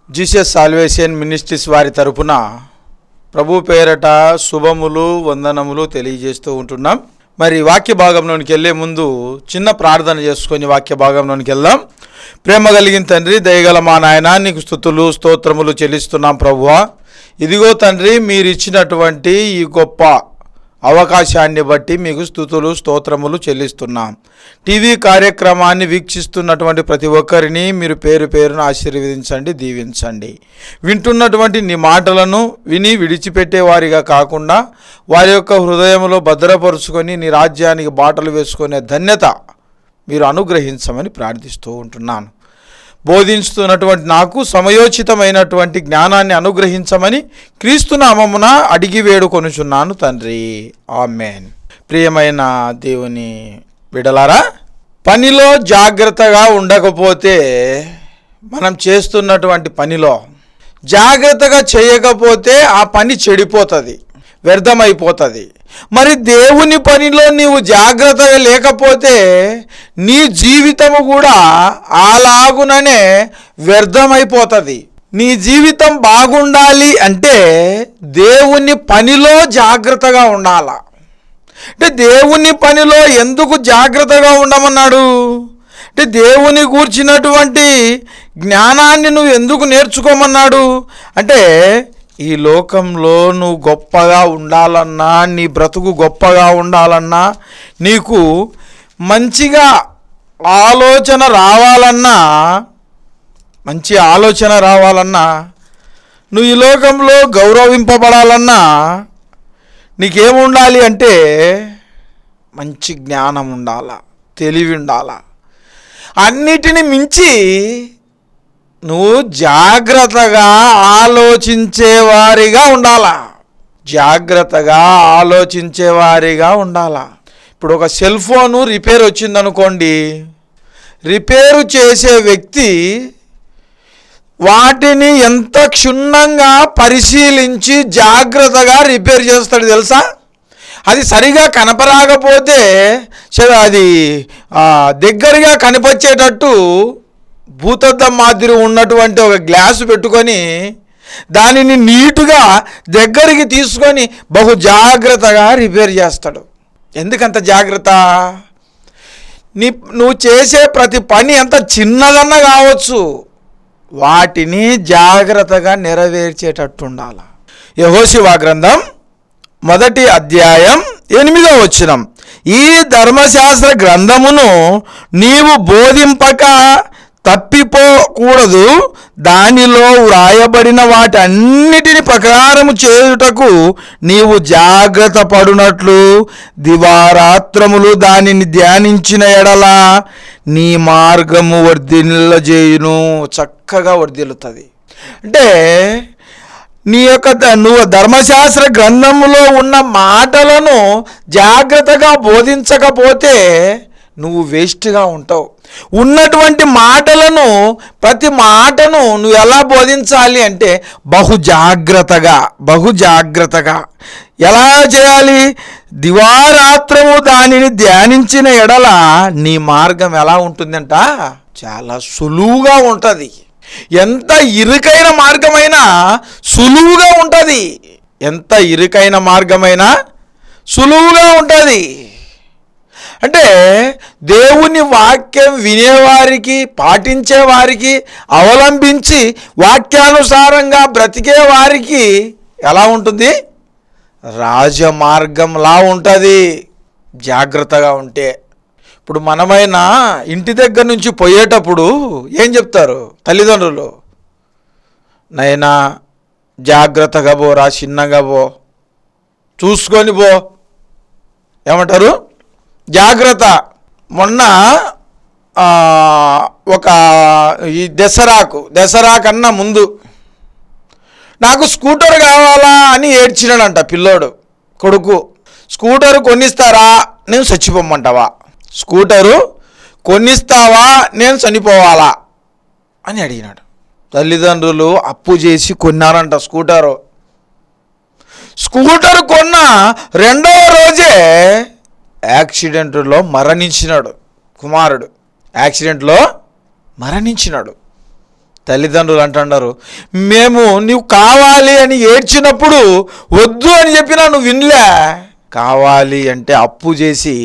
Jesus salvation ministries వారి తరపున ప్రభు పేరట శుభములు వందనములు తెలియజేస్తూ ఉంటున్నాం. మరి వాక్య భాగంలోనికి వెళ్ళే ముందు చిన్న ప్రార్థన చేసుకొని వాక్య భాగంలోనికి వెళ్దాం. ప్రేమ కలిగిన తండ్రి, దయగల మా నాయన, నీకు స్తుతులు స్తోత్రములు చెల్లిస్తున్నాం ప్రభువా. ఇదిగో తండ్రి, మీరు ఇచ్చినటువంటి ఈ గొప్ప అవకాశాన్ని బట్టి మీకు స్తుతులు స్తోత్రములు చెల్లిస్తున్నాం. టీవీ కార్యక్రమాన్ని వీక్షిస్తున్నటువంటి ప్రతి ఒక్కరిని మీరు పేరు పేరును ఆశీర్వదించండి, దీవించండి. వింటున్నటువంటి నీ మాటలను విని విడిచిపెట్టేవారిగా కాకుండా వారి యొక్క హృదయంలో భద్రపరుచుకొని నీ రాజ్యానికి బాటలు వేసుకునే ధన్యత మీరు అనుగ్రహించమని ప్రార్థిస్తూ ఉంటున్నాను. బోధించుతున్నటువంటి నాకు సమయోచితమైనటువంటి జ్ఞానాన్ని అనుగ్రహించమని క్రీస్తు నామమున అడిగి వేడుకొనుచున్నాను తండ్రి, ఆమేన్. ప్రియమైన దేవుని బిడ్డలారా, పనిలో జాగ్రత్తగా ఉండకపోతే, మనం చేస్తున్నటువంటి పనిలో జాగ్రత్తగా చేయకపోతే ఆ పని చెడిపోతుంది, వ్యర్థమైపోతుంది. మరి దేవుని పనిలో నీవు జాగ్రత్తగా లేకపోతే నీ జీవితము కూడా అలాగుననే వ్యర్థమైపోతుంది. నీ జీవితం బాగుండాలి అంటే దేవుని పనిలో జాగ్రత్తగా ఉండాల. అంటే దేవుని పనిలో ఎందుకు జాగ్రత్తగా ఉండమన్నాడు అంటే, దేవుని గూర్చినటువంటి జ్ఞానాన్ని నువ్వు ఎందుకు నేర్చుకోమన్నాడు అంటే, ఈ లోకంలో నువ్వు గొప్పగా ఉండాలన్నా, నీ బ్రతుకు గొప్పగా ఉండాలన్నా, నీకు మంచిగా ఆలోచన రావాలన్నా, మంచి ఆలోచన రావాలన్నా, నువ్వు ఈ లోకంలో గౌరవింపబడాలన్నా నీకేముండాలి అంటే మంచి జ్ఞానం ఉండాల, తెలివి ఉండాల. అన్నిటిని మించి నువ్వు జాగ్రత్తగా ఆలోచించేవారిగా ఉండాలా, జాగ్రత్తగా ఆలోచించేవారిగా ఉండాలా. ఇప్పుడు ఒక సెల్ ఫోను రిపేర్ వచ్చిందనుకోండి, రిపేరు చేసే వ్యక్తి వాటిని ఎంత క్షుణ్ణంగా పరిశీలించి జాగ్రత్తగా రిపేర్ చేస్తాడు తెలుసా. అది సరిగా కనపరాకపోతే అది దగ్గరగా కనిపించేటట్టు భూతద్దం మాదిరి ఉన్నటువంటి ఒక గ్లాసు పెట్టుకొని దానిని నీటుగా దగ్గరికి తీసుకొని బహు జాగ్రత్తగా రిపేర్ చేస్తాడు. ఎందుకంత జాగ్రత్త? నువ్వు చేసే ప్రతి పని ఎంత చిన్నదన్నా కావచ్చు, వాటిని జాగ్రత్తగా నెరవేర్చేటట్టు ఉండాలి. యెహోషువ గ్రంథం 1వ అధ్యాయం 8వ వచనం, ఈ ధర్మశాస్త్ర గ్రంథమును నీవు బోధింపక తప్పిపోకూడదు, దానిలో వ్రాయబడిన వాటన్నిటిని ప్రకారము చేయుటకు నీవు జాగ్రత్త పడునట్లు దివారాత్రములు దానిని ధ్యానించిన ఎడల నీ మార్గము వర్ధిల్లజేయును. చక్కగా వర్ధిల్లుతుంది. అంటే నువ్వు ధర్మశాస్త్ర గ్రంథములో ఉన్న మాటలను జాగ్రత్తగా బోధించకపోతే నువ్వు వేస్ట్గా ఉంటావు. ఉన్నటువంటి మాటలను, ప్రతి మాటను నువ్వు ఎలా బోధించాలి అంటే బహు జాగ్రత్తగా ఎలా చేయాలి? దివారాత్రము దానిని ధ్యానించిన ఎడల నీ మార్గం ఎలా ఉంటుందంట? చాలా సులువుగా ఉంటుంది. ఎంత ఇరుకైన మార్గమైనా సులువుగా ఉంటుంది. ఎంత ఇరుకైన మార్గమైనా సులువుగా ఉంటుంది. అంటే దేవుని వాక్యం వినేవారికి, పాటించేవారికి, అవలంబించి వాక్యానుసారంగా బ్రతికే వారికి ఎలా ఉంటుంది? రాజమార్గంలా ఉంటుంది జాగ్రత్తగా ఉంటే. ఇప్పుడు మనమైనా ఇంటి దగ్గర నుంచి పోయేటప్పుడు ఏం చెప్తారు తల్లిదండ్రులు? నైనా జాగ్రత్తగా పోరా, చిన్నగా పో, చూసుకొని పో, ఏమంటారు? జాగ్రత్త. మొన్న ఒక ఈ దసరా కన్నా ముందు నాకు స్కూటర్ కావాలా అని ఏడ్చినాడంట పిల్లోడు, కొడుకు. స్కూటరు కొనిస్తారా, నేను చచ్చిపోమ్మంటావా? స్కూటరు కొనిస్తావా, నేను చనిపోవాలా అని అడిగినాడు. తల్లిదండ్రులు అప్పు చేసి కొన్నారంట స్కూటరు. స్కూటరు కొన్న 2వ రోజే యాక్సిడెంట్లో మరణించినాడు కుమారుడు. యాక్సిడెంట్లో మరణించినాడు. తల్లిదండ్రులు అంటున్నారు, మేము నువ్వు కావాలి అని ఏడ్చినప్పుడు వద్దు అని చెప్పినా నువ్వు వినలే. కావాలి అంటే అప్పు చేసి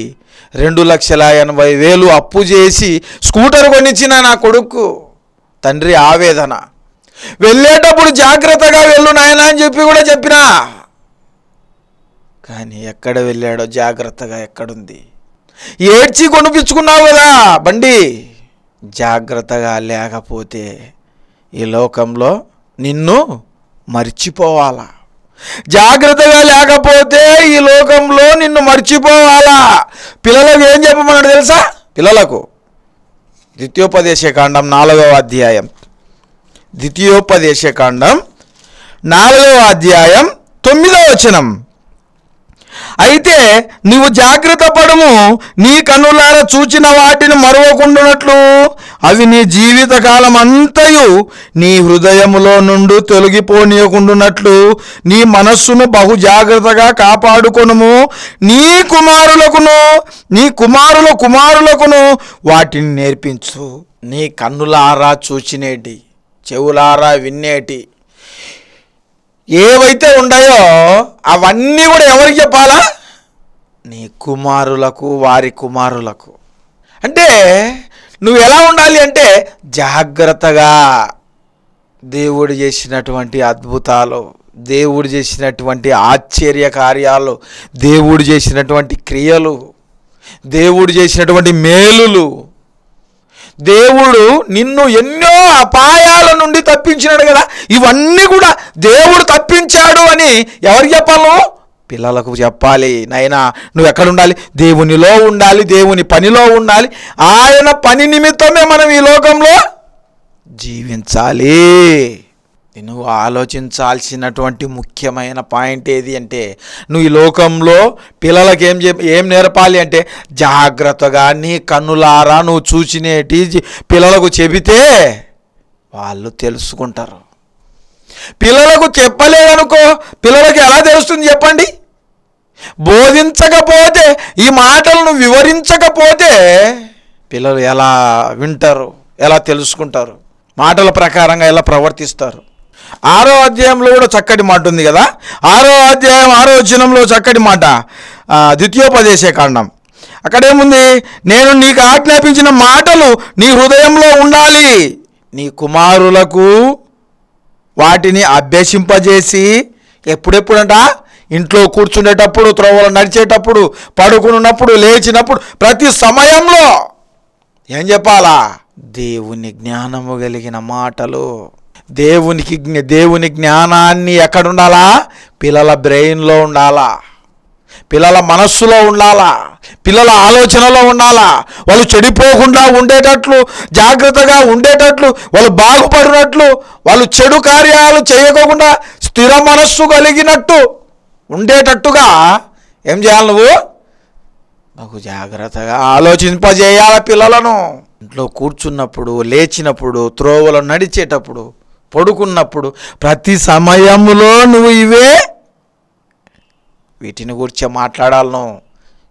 2,80,000 అప్పు చేసి స్కూటర్ కొనిచ్చిన నా కొడుకు. తండ్రి ఆవేదన. వెళ్ళేటప్పుడు జాగ్రత్తగా వెళ్ళు నాయనా అని చెప్పి కూడా చెప్పినా, కానీ ఎక్కడ వెళ్ళాడో జాగ్రత్తగా ఎక్కడుంది? ఏడ్చి కొనిపించుకున్నావు కదా బండి, జాగ్రత్తగా లేకపోతే ఈ లోకంలో నిన్ను మర్చిపోవాలా. జాగ్రత్తగా లేకపోతే ఈ లోకంలో నిన్ను మర్చిపోవాలా. పిల్లలకు ఏం చెప్పమన్నాడు తెలుసా? పిల్లలకు ద్వితీయోపదేశకాండం 4వ అధ్యాయం, ద్వితీయోపదేశకాండం 4వ అధ్యాయం 9వ వచనం. అయితే నీవు జాగ్రత్త పడము, నీ కన్నులారా చూచిన వాటిని మరువకుండునట్లు, అవి నీ జీవితకాలం అంతయు నీ హృదయములో నుండి తొలగిపోనీయకుండునట్లు నీ మనస్సును బహు జాగ్రత్తగా కాపాడుకొనుము. నీ కుమారుల కుమారులకును వాటిని నేర్పించు. నీ కన్నులారా చూచినేటి, చెవులారా విన్నేటి ఏవైతే ఉన్నాయో అవన్నీ కూడా ఎవరికి చెప్పాలా? నీ కుమారులకు, వారి కుమారులకు. అంటే నువ్వు ఎలా ఉండాలి అంటే జాగ్రత్తగా దేవుడు చేసినటువంటి అద్భుతాలు, దేవుడు చేసినటువంటి ఆశ్చర్య కార్యాలు, దేవుడు చేసినటువంటి క్రియలు, దేవుడు చేసినటువంటి మేలులు, దేవుడు నిన్ను ఎన్నో అపాయాల నుండి తప్పించినాడు కదా, ఇవన్నీ కూడా దేవుడు తప్పించాడు అని ఎవరికి చెప్పాలి? పిల్లలకు చెప్పాలి. నాయనా నువ్వు ఎక్కడ ఉండాలి? దేవునిలో ఉండాలి, దేవుని పనిలో ఉండాలి. ఆయన పని నిమిత్తమే మనం ఈ లోకంలో జీవించాలి. నువ్వు ఆలోచించాల్సినటువంటి ముఖ్యమైన పాయింట్ ఏది అంటే, నువ్వు ఈ లోకంలో పిల్లలకి ఏం నేర్పాలి అంటే, జాగ్రత్తగా నీ కన్నులారా నువ్వు చూసినేటి పిల్లలకు చెబితే వాళ్ళు తెలుసుకుంటారు. పిల్లలకు చెప్పలేదనుకో, పిల్లలకి ఎలా తెలుస్తుంది చెప్పండి? బోధించకపోతే, ఈ మాటలను వివరించకపోతే పిల్లలు ఎలా వింటారు, ఎలా తెలుసుకుంటారు, మాటల ప్రకారంగా ఎలా ప్రవర్తిస్తారు? 6వ అధ్యాయంలో కూడా చక్కటి మాట ఉంది కదా, 6వ అధ్యాయం 6వ వచనంలో చక్కటి మాట, ద్వితీయోపదేశకాండం. అక్కడేముంది? నేను నీకు ఆజ్ఞాపించిన మాటలు నీ హృదయంలో ఉండాలి, నీ కుమారులకు వాటిని అభ్యసింపజేసి. ఎప్పుడెప్పుడంట? ఇంట్లో కూర్చునేటప్పుడు, త్రోవలో నడిచేటప్పుడు, పడుకున్నప్పుడు, లేచినప్పుడు, ప్రతి సమయంలో ఏం చెప్పాలా? దేవుని జ్ఞానము కలిగిన మాటలు. దేవుని జ్ఞానాన్ని ఎక్కడుండాలా? పిల్లల బ్రెయిన్లో ఉండాలా, పిల్లల మనస్సులో ఉండాలా, పిల్లల ఆలోచనలో ఉండాలా. వాళ్ళు చెడిపోకుండా ఉండేటట్లు, జాగ్రత్తగా ఉండేటట్లు, వాళ్ళు బాగుపడినట్లు, వాళ్ళు చెడు కార్యాలు చేయకోకుండా స్థిర మనస్సు కలిగినట్టు ఉండేటట్టుగా ఏం చేయాలి? నువ్వు బహు జాగ్రత్తగా ఆలోచింపజేయాలి పిల్లలను. ఇంట్లో కూర్చున్నప్పుడు, లేచినప్పుడు, త్రోవలో నడిచేటప్పుడు, పడుకున్నప్పుడు, ప్రతి సమయంలో నువ్వు వీటిని గురించి మాట్లాడాలను.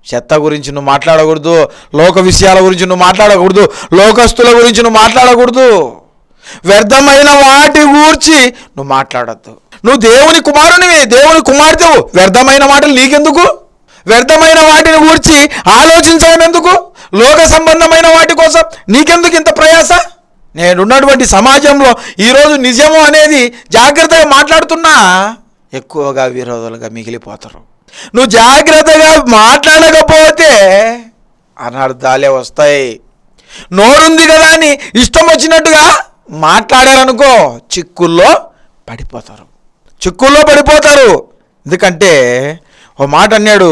చెత్త గురించి నువ్వు మాట్లాడకూడదు, లోక విషయాల గురించి నువ్వు మాట్లాడకూడదు, లోకస్తుల గురించి నువ్వు మాట్లాడకూడదు, వ్యర్థమైన వాటి గురించి నువ్వు మాట్లాడద్దు. నువ్వు దేవుని కుమారునివి, దేవుని కుమార్తెవు. వ్యర్థమైన మాటలు నీకెందుకు? వ్యర్థమైన వాటిని గురించి ఆలోచించడం ఎందుకు? లోక సంబంధమైన వాటి కోసం నీకెందుకు ఇంత ప్రయాస? నేనున్నటువంటి సమాజంలో ఈరోజు నిజము అనేది జాగ్రత్తగా మాట్లాడుతున్నా ఎక్కువగా విరోధులుగా మిగిలిపోతారు. నువ్వు జాగ్రత్తగా మాట్లాడకపోతే అనర్థాలే వస్తాయి. నోరుంది కదా అని ఇష్టం వచ్చినట్టుగా మాట్లాడారనుకో, చిక్కుల్లో పడిపోతారు. ఎందుకంటే ఓ మాట అన్నాడు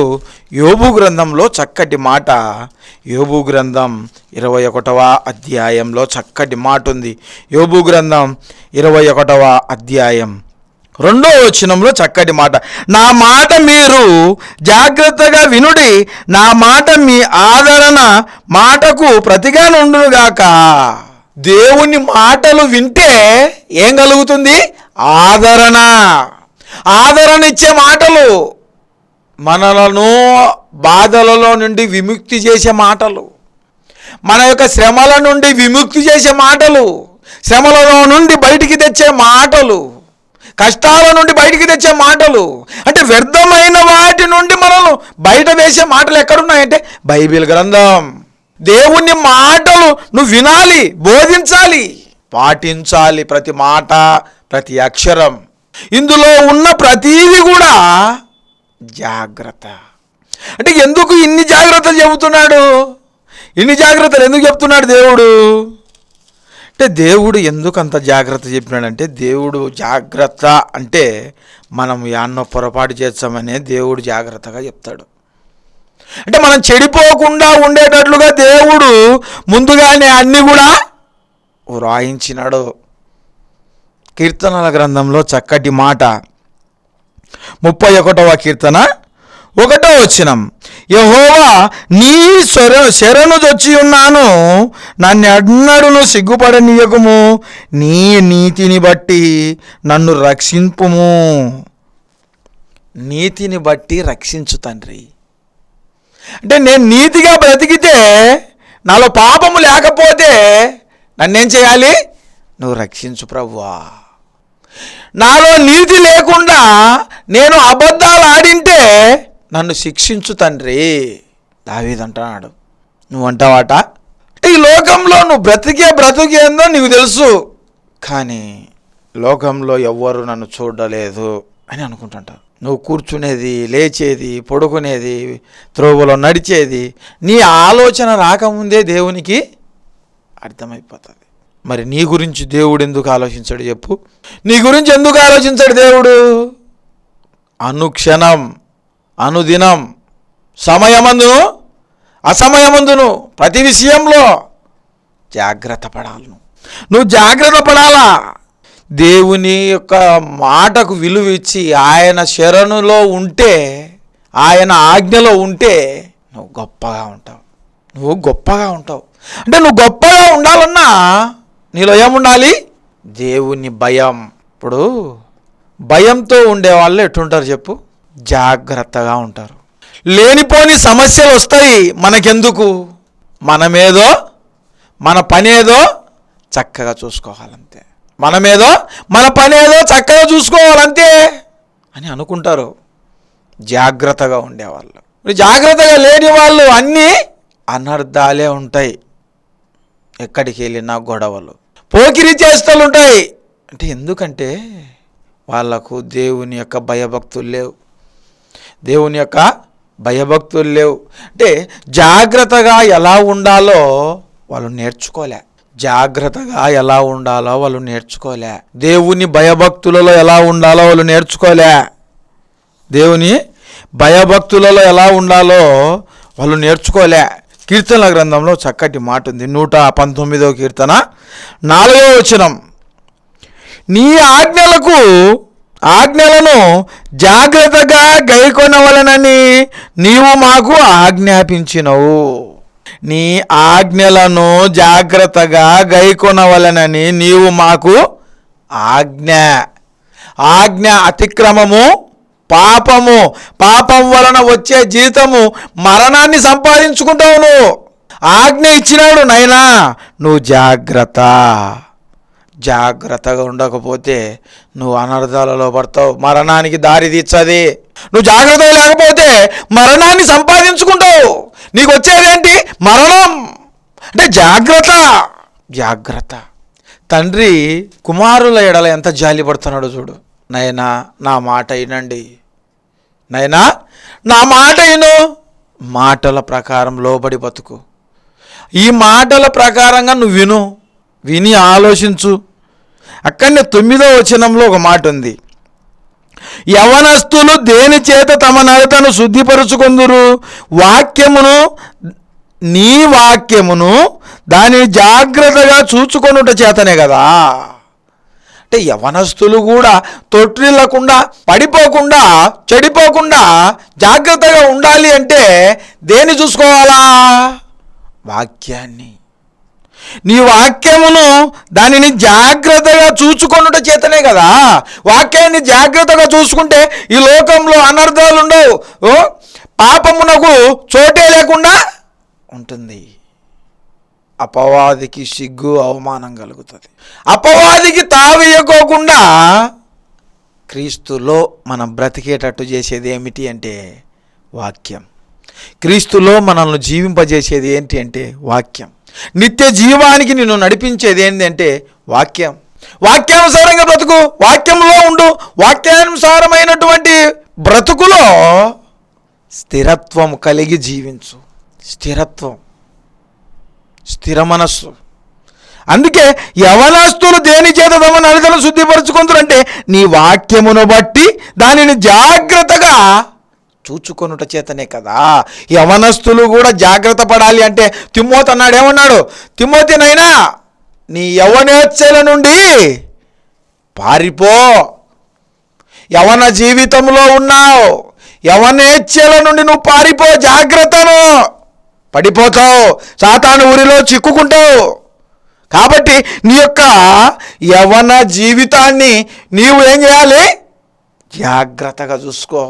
యోబు గ్రంథంలో, చక్కటి మాట. యోబు గ్రంథం 21వ అధ్యాయంలో చక్కటి మాట ఉంది. యోబు గ్రంథం 21వ అధ్యాయం 2వ వచనంలో చక్కటి మాట. నా మాట మీరు జాగ్రత్తగా వినుడి, నా మాట మీ ఆదరణ మాటకు ప్రతిగా నుండునుగాక. దేవుని మాటలు వింటే ఏం కలుగుతుంది? ఆదరణ ఇచ్చే మాటలు, మనలను బాధలలో నుండి విముక్తి చేసే మాటలు, మన యొక్క శ్రమల నుండి విముక్తి చేసే మాటలు, శ్రమలలో నుండి బయటికి తెచ్చే మాటలు, కష్టాల నుండి బయటికి తెచ్చే మాటలు, అంటే వ్యర్థమైన వాటి నుండి మనల్ని బయట వేసే మాటలు ఎక్కడున్నాయంటే బైబిల్ గ్రంథం. దేవుని మాటలు నువ్వు వినాలి, బోధించాలి, పాటించాలి. ప్రతి మాట, ప్రతి అక్షరం, ఇందులో ఉన్న ప్రతీది కూడా జాగ్రత్త. అంటే ఎందుకు ఇన్ని జాగ్రత్తలు చెబుతున్నాడు? ఇన్ని జాగ్రత్తలు ఎందుకు చెప్తున్నాడు దేవుడు అంటే, దేవుడు ఎందుకు అంత జాగ్రత్త చెప్పినాడంటే, దేవుడు జాగ్రత్త అంటే మనం యాన్నో పొరపాటు చేస్తామనే దేవుడు జాగ్రత్తగా చెప్తాడు. అంటే మనం చెడిపోకుండా ఉండేటట్లుగా దేవుడు ముందుగానే అన్నీ కూడా వ్రాయించినాడు. కీర్తనల గ్రంథంలో చక్కటి మాట, 31వ కీర్తన 1వ వచనం, యెహోవా నీ శరణుదొచ్చి ఉన్నాను, నన్ను ఎన్నడూను సిగ్గుపడనీయకుము, నీ నీతిని బట్టి నన్ను రక్షింపుము. నీతిని బట్టి రక్షించు తండ్రి. అంటే నేను నీతిగా బ్రతికితే, నాలో పాపము లేకపోతే నన్నేం చేయాలి? నువ్వు రక్షించు ప్రభువా. నాలో నీతి లేకుండా నేను అబద్ధాలు ఆడింటే నన్ను శిక్షించు తండ్రి. దావీదు అంటున్నాడు. నువ్వు అంటావాట, ఈ లోకంలో నువ్వు బ్రతికేందో నీకు తెలుసు, కానీ లోకంలో ఎవ్వరు నన్ను చూడలేదు అని అనుకుంటుంటావు. నువ్వు కూర్చునేది, లేచేది, పడుకునేది, త్రోవలో నడిచేది నీ ఆలోచన రాకముందే దేవునికి అర్థమైపోతుంది. మరి నీ గురించి దేవుడు ఎందుకు ఆలోచించాడు చెప్పు? నీ గురించి ఎందుకు ఆలోచించాడు దేవుడు? అనుక్షణం, అనుదినం, సమయమందును అసమయమందును ప్రతి విషయంలో జాగ్రత్త పడాలి. నువ్వు జాగ్రత్త పడాలా. దేవుని యొక్క మాటకు విలువ ఇచ్చి ఆయన శరణులో ఉంటే, ఆయన ఆజ్ఞలో ఉంటే నువ్వు గొప్పగా ఉంటావు. అంటే నువ్వు గొప్పగా ఉండాలన్నా నీలో ఏముండాలి? దేవుని భయం. ఇప్పుడు భయంతో ఉండేవాళ్ళు ఎట్టుంటారు చెప్పు? జాగ్రత్తగా ఉంటారు. లేనిపోని సమస్యలు వస్తాయి మనకెందుకు? మనమేదో మన పనేదో చక్కగా చూసుకోవాలంతే, మన పనేదో చక్కగా చూసుకోవాలంతే అని అనుకుంటారు జాగ్రత్తగా ఉండేవాళ్ళు. జాగ్రత్తగా లేని వాళ్ళు అన్నీ అనర్థాలే ఉంటాయి. ఎక్కడికి వెళ్ళినా గొడవలు, పోకిరి చేష్టలు ఉంటాయి. అంటే ఎందుకంటే వాళ్ళకు దేవుని యొక్క భయభక్తులు లేవు. అంటే జాగ్రత్తగా ఎలా ఉండాలో వాళ్ళు నేర్చుకోలే. దేవుని భయభక్తులలో ఎలా ఉండాలో వాళ్ళు నేర్చుకోలే. కీర్తనల గ్రంథంలో చక్కటి మాట ఉంది. 119వ కీర్తన 4వ వచనం, నీ ఆజ్ఞలను జాగ్రత్తగా గైకొనవలెనని నీవు మాకు ఆజ్ఞాపించినవు. నీ ఆజ్ఞలను జాగ్రత్తగా గైకొనవలెనని నీవు మాకు ఆజ్ఞ అతిక్రమము పాపం వలన వచ్చే జీతము మరణాన్ని సంపాదించుకుంటావు. నువ్వు ఆజ్ఞ ఇచ్చినాడు నైనా, నువ్వు జాగ్రత్తగా ఉండకపోతే నువ్వు అనర్థాలలో పడతావు, మరణానికి దారి తీర్చది. నువ్వు జాగ్రత్తగా లేకపోతే మరణాన్ని సంపాదించుకుంటావు. నీకు వచ్చేదేంటి? మరణం. అంటే జాగ్రత్త. తండ్రి కుమారుల ఎడల ఎంత జాలి పడుతున్నాడో చూడు. నైనా నా మాట వినండి, నైనా నా మాట విను, మాటల ప్రకారం లోబడి బతుకు. ఈ మాటల ప్రకారంగా నువ్వు విని ఆలోచించు. అక్కడనే 9వ వచనంలో ఒక మాట ఉంది, యవనస్తులు దేని చేత తమ నడతను శుద్ధిపరుచుకొందురు? నీ వాక్యమును దానిని జాగ్రత్తగా చూచుకొనుట చేతనే కదా. అంటే యవనస్తులు కూడా తొట్టిల్లకుండా, పడిపోకుండా, చెడిపోకుండా జాగ్రత్తగా ఉండాలి అంటే దేన్ని చూసుకోవాలా? వాక్యాన్ని. నీ వాక్యమును దానిని జాగ్రత్తగా చూచుకొనుట చేతనే కదా. వాక్యాన్ని జాగ్రత్తగా చూసుకుంటే ఈ లోకంలో అనర్థాలు ఉండవు, పాపమునకు చోటే లేకుండా ఉంటుంది. అపవాదికి సిగ్గు అవమానం కలుగుతుంది. అపవాదికి తావేయకోకుండా క్రీస్తులో మనం బ్రతికేటట్టు చేసేది ఏమిటి అంటే వాక్యం. క్రీస్తులో మనల్ని జీవింపజేసేది ఏంటి అంటే వాక్యం. నిత్య జీవానికి నిన్ను నడిపించేది ఏంటంటే వాక్యం. వాక్యానుసారంగా బ్రతుకు, వాక్యంలో ఉండు. వాక్యానుసారమైనటువంటి బ్రతుకులో స్థిరత్వం కలిగి జీవించు. స్థిరత్వం, స్థిర మనస్సు. అందుకే యవనస్తులు దేని చేత తమ నడతను శుద్ధిపరచుకుంటారంటే నీ వాక్యమును బట్టి దానిని జాగ్రత్తగా చూచుకొనుట చేతనే కదా. యవనస్తులు కూడా జాగ్రత్త పడాలి అంటే తిమోతి అన్నాడు, ఏమన్నాడు? తిమోతి నైనా నీ యవనేచ్ఛల నుండి పారిపో. యవన జీవితంలో ఉన్నావు, యవనేచ్ఛల నుండి నువ్వు పారిపో. జాగ్రత్తను, పడిపోతావు, సాతాను ఊరిలో చిక్కుకుంటావు. కాబట్టి నీ యొక్క యవన జీవితాన్ని నీవు ఏం చేయాలి? జాగ్రత్తగా చూసుకో.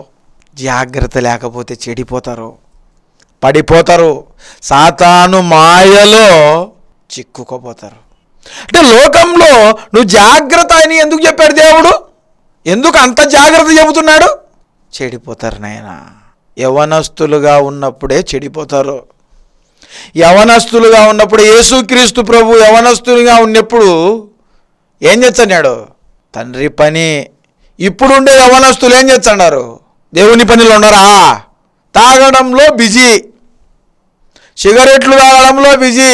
జాగ్రత్త లేకపోతే చెడిపోతారు, పడిపోతారు, సాతాను మాయలో చిక్కుకోపోతారు. అంటే లోకంలో నువ్వు జాగ్రత్త అని ఎందుకు చెప్పాడు దేవుడు? ఎందుకు అంత జాగ్రత్త చెబుతున్నాడు? చెడిపోతారు నాయనా. యవనస్తులుగా ఉన్నప్పుడే చెడిపోతారు. యవనస్తులుగా ఉన్నప్పుడు యేసుక్రీస్తు ప్రభు యవనస్తులుగా ఉన్నప్పుడు ఏం చేస్తున్నాడు? తండ్రి పని. ఇప్పుడుండే యవనస్తులు ఏం చేస్తున్నారు? దేవుని పనిలో ఉన్నారా? తాగడంలో బిజీ, సిగరెట్లు తాగడంలో బిజీ,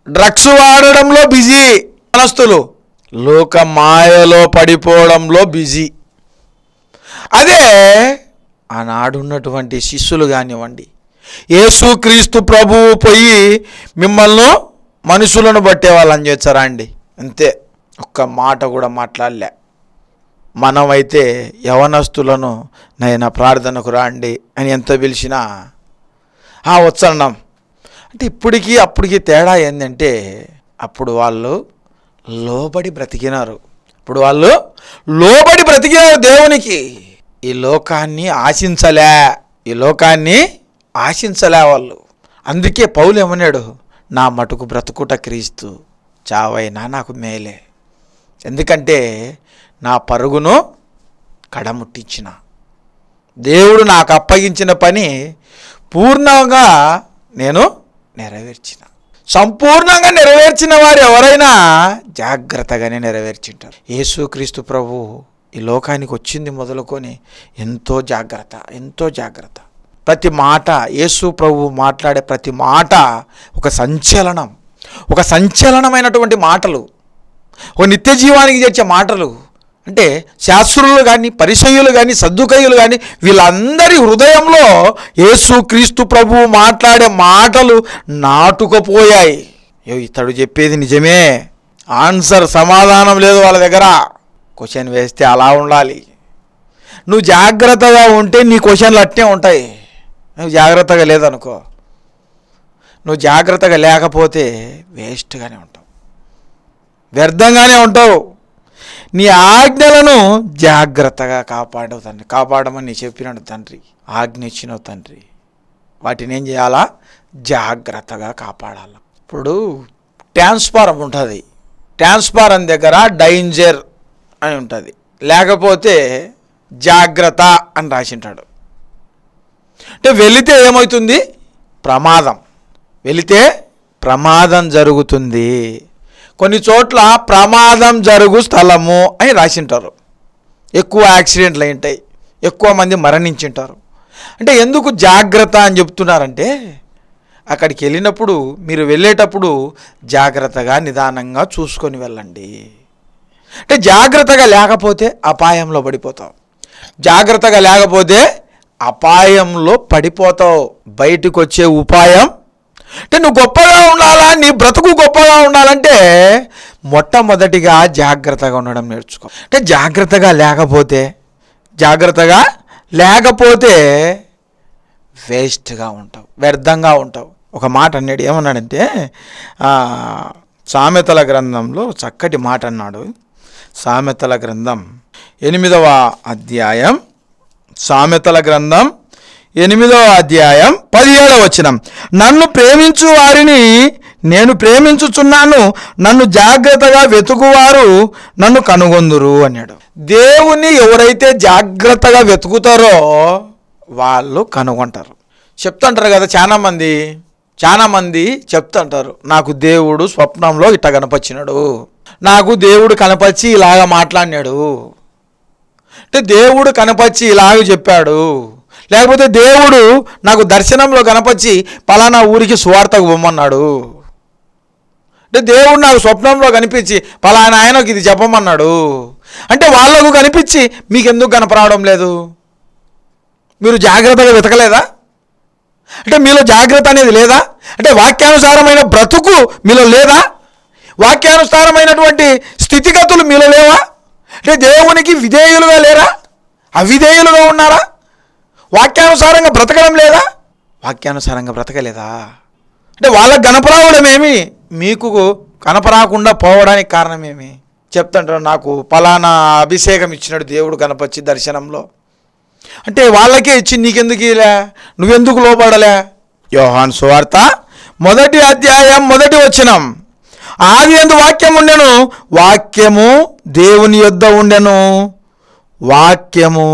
డ్రగ్స్ వాడడంలో బిజీ. యవనస్తులు లోక మాయలో పడిపోవడంలో బిజీ. అదే ఆనాడున్నటువంటి శిష్యులు కానివ్వండి, యేసుక్రీస్తు ప్రభువు పోయి మిమ్మల్ని మనుషులను బట్టే వాళ్ళని చేస్తారా అండి? అంతే, ఒక్క మాట కూడా మాట్లాడలే. మనమైతే యవనస్తులను నైనా ప్రార్థనకు రాండి అని ఎంత పిలిచినా వచ్చన్నాం అంటే ఇప్పటికీ అప్పటికి తేడా ఏంటంటే అప్పుడు వాళ్ళు లోబడి బ్రతికినారు. దేవునికి. ఈ లోకాన్ని ఆశించలే వాళ్ళు. అందుకే పౌలు ఏమన్నాడు? నా మటుకు బ్రతుకుట క్రీస్తు, చావైనా నాకు మేలే. ఎందుకంటే నా పరుగును కడముట్టించిన దేవుడు నాకు అప్పగించిన పని పూర్ణంగా నేను నెరవేర్చిన. సంపూర్ణంగా నెరవేర్చిన వారు ఎవరైనా జాగ్రత్తగానే నెరవేర్చింటారు. యేసుక్రీస్తు ప్రభు ఈ లోకానికి వచ్చింది మొదలుకొని ఎంతో జాగ్రత్త. ప్రతి మాట, యేసు ప్రభు మాట్లాడే ప్రతి మాట ఒక సంచలనమైనటువంటి మాటలు, ఒక నిత్య జీవానికి చేర్చే మాటలు. అంటే శాస్త్రులు కానీ, పరిసయ్యులు కానీ, సద్దుకయ్యులు కానీ వీళ్ళందరి హృదయంలో యేసుక్రీస్తు ప్రభువు మాట్లాడే మాటలు నాటుకుపోయాయి. ఇతడు చెప్పేది నిజమే, ఆన్సర్ సమాధానం లేదు వాళ్ళ దగ్గర. క్వశ్చన్ వేస్తే అలా ఉండాలి. నువ్వు జాగ్రత్తగా ఉంటే నీ క్వశ్చన్లు అట్టే ఉంటాయి. నువ్వు జాగ్రత్తగా లేదనుకో, నువ్వు జాగ్రత్తగా లేకపోతే వేస్ట్గానే ఉంటావు, వ్యర్థంగానే ఉంటావు. నీ ఆజ్ఞలను జాగ్రత్తగా కాపాడవు తండ్రి. కాపాడమని చెప్పినాడు తండ్రి, ఆజ్ఞ ఇచ్చినావు తండ్రి. వాటిని ఏం చేయాలా? జాగ్రత్తగా కాపాడాలి. ఇప్పుడు ట్రాన్స్ఫారం ఉంటుంది, ట్రాన్స్ఫారం దగ్గర డేంజర్ అని ఉంటుంది, లేకపోతే జాగ్రత్త అని రాసింటాడు. అంటే వెళితే ఏమవుతుంది? ప్రమాదం జరుగుతుంది. కొన్ని చోట్ల ప్రమాదం జరుగు స్థలము అని రాసింటారు. ఎక్కువ యాక్సిడెంట్లు అయింటాయి, ఎక్కువ మంది మరణించింటారు. అంటే ఎందుకు జాగ్రత్త అని చెప్తున్నారంటే అక్కడికి వెళ్ళినప్పుడు, మీరు వెళ్ళేటప్పుడు జాగ్రత్తగా నిదానంగా చూసుకొని వెళ్ళండి. అంటే జాగ్రత్తగా లేకపోతే అపాయంలో పడిపోతావు. జాగ్రత్తగా లేకపోతే అపాయంలో పడిపోతావు. బయటకు వచ్చే ఉపాయం అంటే నువ్వు గొప్పగా ఉండాలా, నీ బ్రతుకు గొప్పగా ఉండాలంటే మొట్టమొదటిగా జాగ్రత్తగా ఉండడం నేర్చుకో. అంటే జాగ్రత్తగా లేకపోతే వేస్ట్గా ఉంటావు, వ్యర్థంగా ఉంటావు. ఒక మాట అన్నాడు, ఏమన్నాడంటే సామెతల గ్రంథంలో చక్కటి మాట అన్నాడు. సామెతల గ్రంథం 8వ అధ్యాయం, సామెతల గ్రంథం 8వ అధ్యాయం 17వ వచనం. నన్ను ప్రేమించు వారిని నేను ప్రేమించుచున్నాను, నన్ను జాగ్రత్తగా వెతుకువారు నన్ను కనుగొందురు అన్నాడు. దేవుని ఎవరైతే జాగ్రత్తగా వెతుకుతారో వాళ్ళు కనుగొంటారు. చెప్తుంటారు కదా చాలామంది చెప్తుంటారు, నాకు దేవుడు స్వప్నంలో ఇట్ట కనపచ్చినాడు, నాకు దేవుడు కనపచ్చి ఇలాగ మాట్లాడినాడు, అంటే దేవుడు కనపచ్చి ఇలాగ చెప్పాడు, లేకపోతే దేవుడు నాకు దర్శనంలో కనపచ్చి పలానా ఊరికి సువార్తకు పొమ్మన్నాడు, అంటే దేవుడు నాకు స్వప్నంలో కనిపించి పలానా ఆయనకు ఇది చెప్పమన్నాడు. అంటే వాళ్ళకు కనిపించి మీకెందుకు కనపరావడం లేదు? మీరు జాగ్రత్తగా వెతకలేదా? అంటే మీలో జాగ్రత్త అనేది లేదా? అంటే వాక్యానుసారమైన బ్రతుకు మీలో లేదా? వాక్యానుసారమైనటువంటి స్థితిగతులు మీలో లేవా? అంటే దేవునికి విధేయులుగా లేరా? అవిధేయులుగా ఉన్నారా? వాక్యానుసారంగా బ్రతకడం లేదా? వాక్యానుసారంగా బ్రతకలేదా? అంటే వాళ్ళకు కనపరావడం ఏమి, మీకు కనపరాకుండా పోవడానికి కారణం ఏమి? చెప్తుంటారు, నాకు పలానా అభిషేకం ఇచ్చినాడు దేవుడు కనపచ్చి దర్శనంలో, అంటే వాళ్ళకే ఇచ్చి నీకెందుకు ఇలా, నువ్వెందుకు లోపడలే? యోహాను సువార్త 1వ అధ్యాయం 1వ వచనం, ఆది యందు వాక్యం ఉండెను, వాక్యము దేవుని యొద్ద ఉండెను, వాక్యము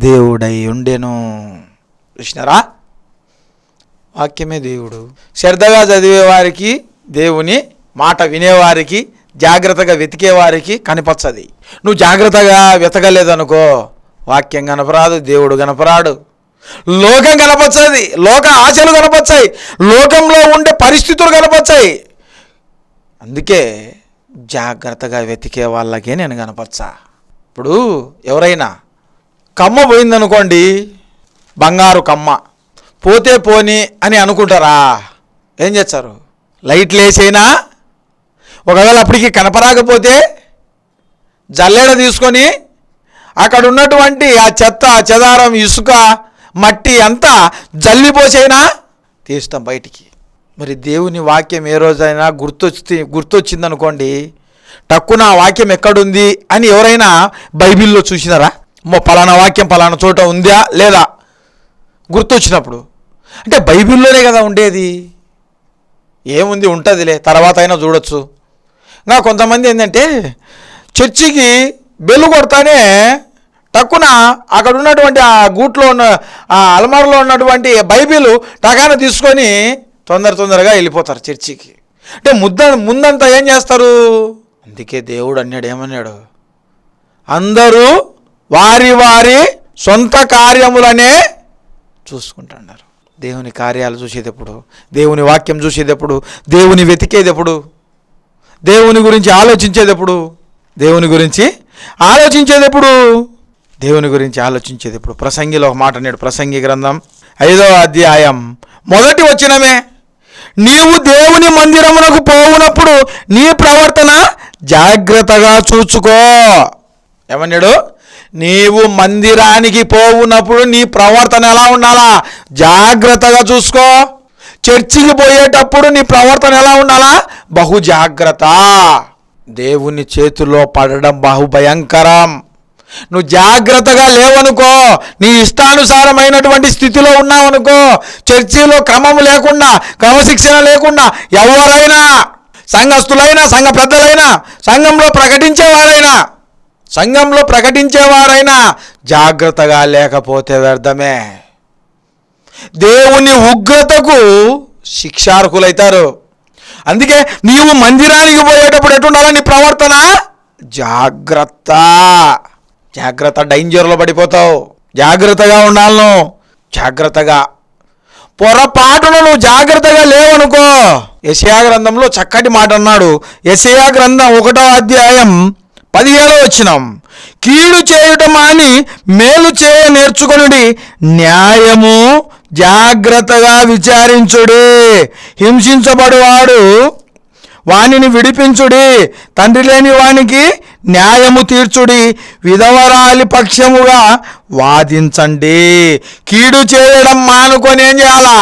దేవుడై ఉండెను. చూసినారా? వాక్యమే దేవుడు. శ్రద్ధగా చదివేవారికి, దేవుని మాట వినేవారికి, జాగ్రత్తగా వెతికేవారికి కనిపించది. నువ్వు జాగ్రత్తగా వెతకలేదనుకో, వాక్యం కనపరాదు, దేవుడు కనపరాడు, లోకం కనపచ్చది, లోక ఆశలు కనపచ్చాయి, లోకంలో ఉండే పరిస్థితులు కనపచ్చాయి. అందుకే జాగ్రత్తగా వెతికే వాళ్ళకే నేను కనపచ్చా. ఇప్పుడు ఎవరైనా కమ్మ పోయిందనుకోండి, బంగారు కమ్మ పోతే పోని అని అనుకుంటారా? ఏం చేస్తారు? లైట్లు వేసైనా ఒకవేళ అప్పటికి కనపరాకపోతే జల్లెడ తీసుకొని అక్కడ ఉన్నటువంటి ఆ చెత్త చెదారం ఇసుక మట్టి అంతా జల్లిపోసైనా తీస్తాం బయటికి. మరి దేవుని వాక్యం ఏ రోజైనా గుర్తొచ్చిందనుకోండి, టక్కున ఆ వాక్యం ఎక్కడుంది అని ఎవరైనా బైబిల్లో చూసినారా? పలానా వాక్యం పలానా చోట ఉందా లేదా గుర్తొచ్చినప్పుడు, అంటే బైబిల్లోనే కదా ఉండేది, ఏముంది ఉంటుందిలే తర్వాత అయినా చూడొచ్చు. ఇంకా కొంతమంది ఏంటంటే చర్చికి బెల్లు కొడతానే టక్కున అక్కడ ఉన్నటువంటి ఆ గూట్లో ఉన్న ఆ అల్మార్లో ఉన్నటువంటి బైబిల్ టకాన తీసుకొని తొందరగా వెళ్ళిపోతారు చర్చికి. అంటే ముందంతా ఏం చేస్తారు? అందుకే దేవుడు అన్నాడు, ఏమన్నాడు? అందరూ వారి వారి సొంత కార్యములనే చూసుకుంటున్నారు. దేవుని కార్యాలు చూసేటప్పుడు, దేవుని వాక్యం చూసేటప్పుడు, దేవుని వెతికేటప్పుడు, దేవుని గురించి ఆలోచించేటప్పుడు, దేవుని గురించి ఆలోచించేటప్పుడు ప్రసంగిలో ఒక మాట అన్నాడు. ప్రసంగి గ్రంథం 5వ అధ్యాయం 1వ వచనమే, నీవు దేవుని మందిరమునకు పోవునప్పుడు నీ ప్రవర్తన జాగ్రత్తగా చూచుకో. ఏమన్నాడు? నీవు మందిరానికి పోవునప్పుడు నీ ప్రవర్తన ఎలా ఉండాలా? జాగ్రత్తగా చూసుకో. చర్చికి పోయేటప్పుడు నీ ప్రవర్తన ఎలా ఉండాలా? బహు జాగ్రత్త. దేవుని చేతిలో పడడం బహు భయంకరం. నువ్వు జాగ్రత్తగా లేవనుకో, నీ ఇష్టానుసారమైనటువంటి స్థితిలో ఉన్నావనుకో, చర్చిలో క్రమం లేకుండా, క్రమశిక్షణ లేకుండా ఎవరైనా, సంఘస్థులైనా, సంఘ పెద్దలైనా, సంఘంలో ప్రకటించేవారైనా జాగ్రత్తగా లేకపోతే వ్యర్థమే. దేవుని ఉగ్రతకు శిక్షార్హులైతారు. అందుకే నీవు మందిరానికి పోయేటప్పుడు ఎటుండాలా? నీ ప్రవర్తన జాగ్రత్త, డేంజర్లో పడిపోతావు. జాగ్రత్తగా ఉండాలను. జాగ్రత్తగా పొరపాటును నువ్వు జాగ్రత్తగా లేవనుకో. యెషయా గ్రంథంలో చక్కటి మాట అన్నాడు. యెషయా గ్రంథం 1వ అధ్యాయం 17వ వచనం, కీడు చేయుట మాని మేలు చేయ నేర్చుకొనుడి, న్యాయము జాగ్రత్తగా విచారించుడి, హింసించబడువాడు వానిని విడిపించుడి, తండ్రి లేని వానికి న్యాయము తీర్చుడి, విధవరాలి పక్షముగా వాదించండి. కీడు చేయడం మానుకొని ఏం చేయాలా?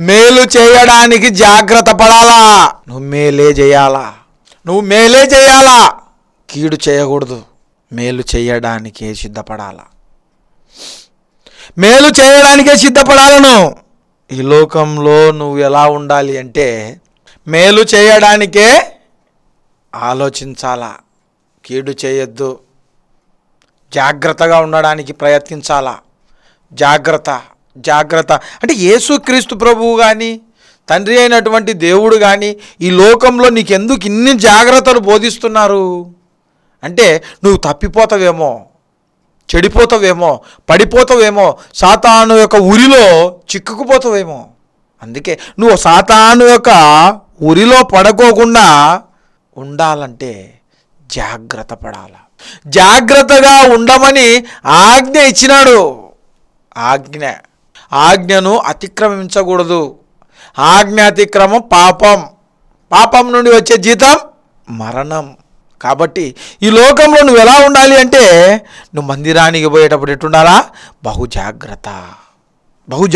మేలు చేయడానికి జాగ్రత్త పడాలా. నువ్వు మేలే చేయాలా, కీడు చేయకూడదు. మేలు చేయడానికే సిద్ధపడాలను. ఈ లోకంలో నువ్వు ఎలా ఉండాలి అంటే, మేలు చేయడానికే ఆలోచించాలా, కీడు చేయొద్దు. జాగ్రత్తగా ఉండడానికి ప్రయత్నించాలా. జాగ్రత్త జాగ్రత్త అంటే యేసుక్రీస్తు ప్రభువు కానీ, తండ్రి అయినటువంటి దేవుడు కానీ ఈ లోకంలో నీకెందుకు ఇన్ని జాగ్రత్తలు బోధిస్తున్నారు అంటే నువ్వు తప్పిపోతావేమో, చెడిపోతావేమో, పడిపోతావేమో, సాతాను యొక్క ఉరిలో చిక్కుకుపోతావేమో. అందుకే నువ్వు సాతాను యొక్క ఉరిలో పడుకోకుండా ఉండాలంటే జాగ్రత్త పడాలి. జాగ్రత్తగా ఉండమని ఆజ్ఞ ఇచ్చినాడు. ఆజ్ఞను అతిక్రమించకూడదు. ఆజ్ఞ అతిక్రమం పాపం, పాపం నుండి వచ్చే జీతం మరణం. కాబట్టి ఈ లోకంలో నువ్వు ఎలా ఉండాలి అంటే నువ్వు మందిరానికి పోయేటప్పుడు ఎట్టుండాలా? బహు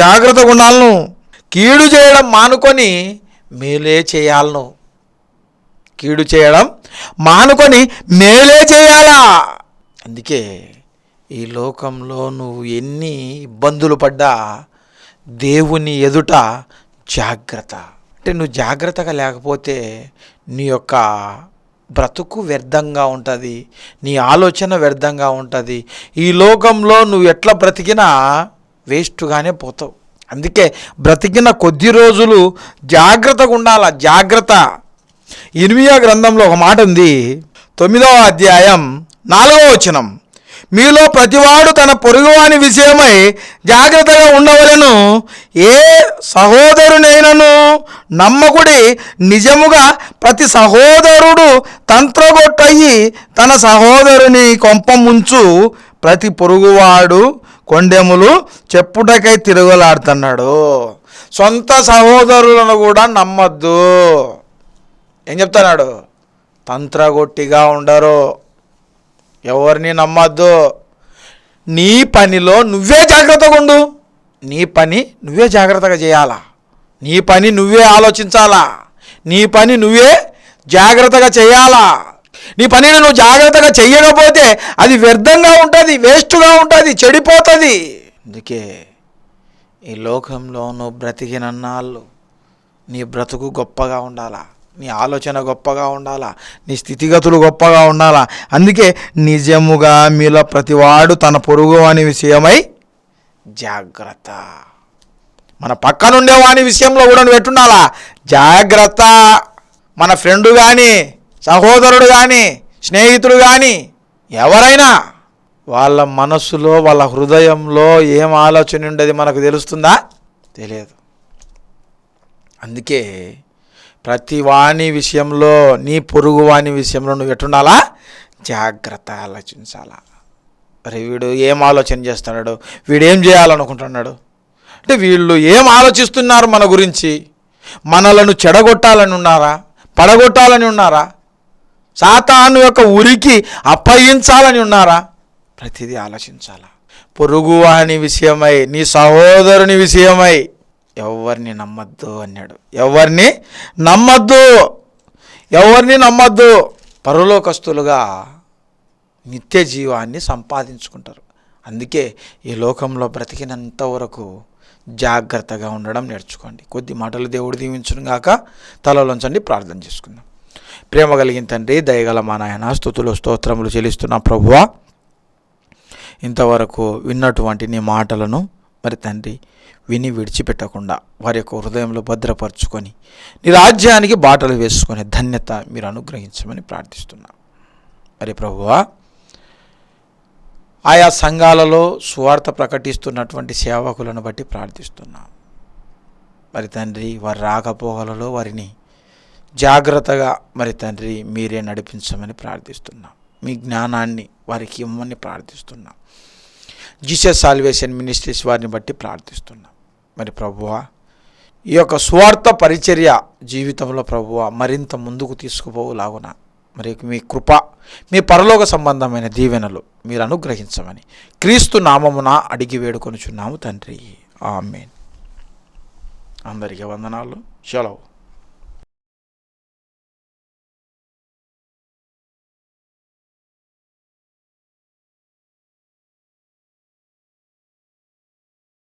జాగ్రత్తగా ఉండాలను. కీడు చేయడం మానుకొని మేలే చేయాలను. కీడు చేయడం మానుకొని మేలే చేయాలా. అందుకే ఈ లోకంలో నువ్వు ఎన్ని ఇబ్బందులు పడ్డా దేవుని ఎదుట జాగ్రత్త. అంటే నువ్వు జాగ్రత్తగా లేకపోతే నీ యొక్క బ్రతుకు వ్యర్థంగా ఉంటుంది, నీ ఆలోచన వ్యర్థంగా ఉంటుంది. ఈ లోకంలో నువ్వు ఎట్లా బ్రతికినా వేస్ట్గానే పోతావు. అందుకే బ్రతికిన కొద్ది రోజులు జాగ్రత్తగా ఉండాల. జాగ్రత్త. ఇర్మియా గ్రంథంలో ఒక మాట ఉంది, 9వ అధ్యాయం 4వ వచనం, మీలో ప్రతివాడు తన పొరుగువాని విషయమై జాగ్రత్తగా ఉండవలెను. ఏ సహోదరునైనను నమ్మకుడి, నిజముగా ప్రతి సహోదరుడు తంత్రగొట్టయి తన సహోదరుని కొంపముంచు, ప్రతి పొరుగువాడు కొండెములు చెప్పుటకై తిరుగులాడుతున్నాడు. సొంత సహోదరులను కూడా నమ్మద్దు. ఏం చెప్తున్నాడు? తంత్రగొట్టిగా ఉండరు, ఎవరిని నమ్మద్దు. నీ పనిలో నువ్వే జాగ్రత్తగా ఉండు. నీ పని నువ్వే జాగ్రత్తగా చేయాలా. నీ పని నువ్వే ఆలోచించాలా. నీ పని నువ్వే జాగ్రత్తగా చేయాలా. నీ పనిని నువ్వు జాగ్రత్తగా చెయ్యకపోతే అది వ్యర్థంగా ఉంటుంది, వేస్ట్గా ఉంటుంది, చెడిపోతుంది. అందుకే ఈ లోకంలో నువ్వు బ్రతికినన్నాళ్ళు నీ బ్రతుకు గొప్పగా ఉండాలా, నీ ఆలోచన గొప్పగా ఉండాలా, నీ స్థితిగతులు గొప్పగా ఉండాలా. అందుకే నిజముగా మీలో ప్రతివాడు తన పొరుగు వాని విషయమై జాగ్రత్త. మన పక్కనుండే వాని విషయంలో కూడా నువ్వు ఎట్టుండాలా? జాగ్రత్త. మన ఫ్రెండు కానీ, సహోదరుడు కానీ, స్నేహితుడు కానీ, ఎవరైనా వాళ్ళ మనస్సులో, వాళ్ళ హృదయంలో ఏం ఆలోచన ఉండేది మనకు తెలుస్తుందా? తెలియదు. అందుకే ప్రతి వాని విషయంలో, నీ పొరుగు వాని విషయంలో నువ్వు ఎట్టుండాలా? జాగ్రత్త ఆలోచించాలా. అరే వీడు ఏం ఆలోచన చేస్తున్నాడు, వీడేం చేయాలనుకుంటున్నాడు అంటే వీళ్ళు ఏం ఆలోచిస్తున్నారు మన గురించి? మనలను చెడగొట్టాలని ఉన్నారా? పడగొట్టాలని ఉన్నారా? సాతాను యొక్క ఉరికి అప్పగించాలని ఉన్నారా? ప్రతిదీ ఆలోచించాలా. పొరుగు వాని విషయమై, నీ సహోదరుని విషయమై ఎవరిని నమ్మద్దు అన్నాడు. ఎవరిని నమ్మద్దు. పరలోకస్తులుగా నిత్య జీవాన్ని సంపాదించుకుంటారు. అందుకే ఈ లోకంలో బ్రతికినంత వరకు జాగ్రత్తగా ఉండడం నేర్చుకోండి. కొద్ది మాటలు దేవుడు దీవించును గాక. తలలోంచండి, ప్రార్థన చేసుకుందాం. ప్రేమ కలిగిన తండ్రి, దయగల మా నాయన, స్తుతులు స్తోత్రములు చెల్లిస్తున్నా ప్రభువా. ఇంతవరకు విన్నటువంటి నీ మాటలను మరి తండ్రి విని విడిచిపెట్టకుండా వారి యొక్క హృదయంలో భద్రపరుచుకొని నీ రాజ్యానికి బాటలు వేసుకునే ధన్యత మీరు అనుగ్రహించమని ప్రార్థిస్తున్నాం. మరి ప్రభువా, ఆయా సంఘాలలో సువార్త ప్రకటిస్తున్నటువంటి సేవకులను బట్టి ప్రార్థిస్తున్నాం. మరి తండ్రి వారి రాకపోకలలో వారిని జాగ్రత్తగా మరి తండ్రి మీరే నడిపించమని ప్రార్థిస్తున్నాం. మీ జ్ఞానాన్ని వారికి ఇవ్వమని ప్రార్థిస్తున్నాం. జీసస్ సాల్వేషన్ మినిస్ట్రీస్ వారిని బట్టి ప్రార్థిస్తున్నాం. మరి ప్రభువా, ఈ యొక్క స్వార్థ పరిచర్య జీవితంలో ప్రభువా మరింత ముందుకు తీసుకుపోవులాగున మరి మీ కృప, మీ పరలోక సంబంధమైన దీవెనలు మీరు అనుగ్రహించమని క్రీస్తు నామమున అడిగి వేడుకొనుచున్నాము తండ్రి. ఆమేన్. అందరికీ వందనాలు. సెలవు.